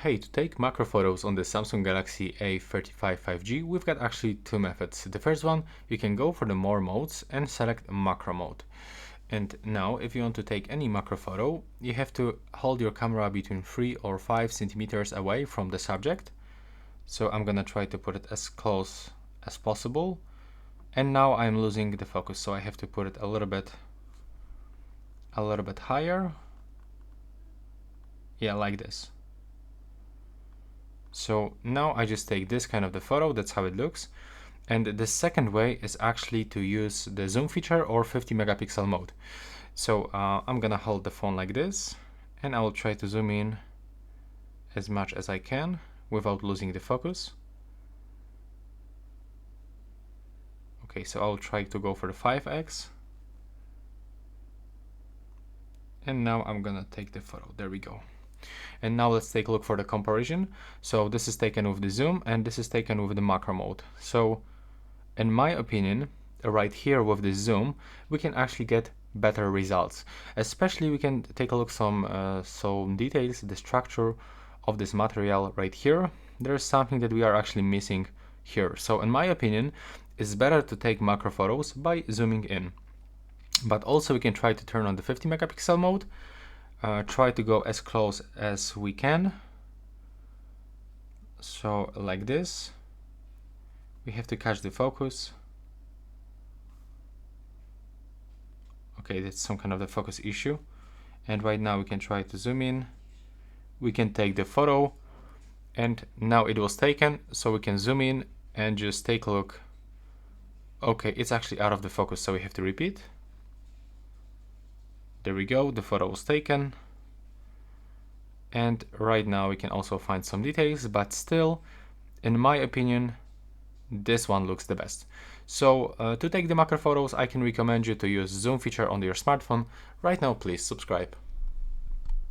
Hey, to take macro photos on the Samsung Galaxy A35 5G, we've got actually two methods. The first one, you can go for the more modes and select macro mode. And now, if you want to take any macro photo, you have to hold your camera between 3 or 5 centimeters away from the subject. So I'm gonna try to put it as close as possible. And now I'm losing the focus, so I have to put it a little bit higher. Yeah, like this. So now I just take this kind of the photo, that's how it looks. And the second way is actually to use the zoom feature or 50 megapixel mode. So I'm gonna hold the phone like this and I will try to zoom in as much as I can without losing the focus. Okay, so I'll try to go for the 5x. And now I'm gonna take the photo, there we go. And now let's take a look for the comparison. So this is taken with the zoom and this is taken with the macro mode. So in my opinion, right here with the zoom, we can actually get better results. Especially we can take a look some details, the structure of this material right here. There's something that we are actually missing here. So in my opinion, it's better to take macro photos by zooming in. But also we can try to turn on the 50 megapixel mode. Try to go as close as we can. So like this. We have to catch the focus. Okay, that's some kind of the focus issue. And right now we can try to zoom in. We can take the photo and now it was taken. So we can zoom in and just take a look. Okay, it's actually out of the focus, so we have to repeat. There we go, the photo was taken. And right now we can also find some details, but still, in my opinion, this one looks the best. So to take the macro photos, I can recommend you to use zoom feature on your smartphone. Right now, please subscribe.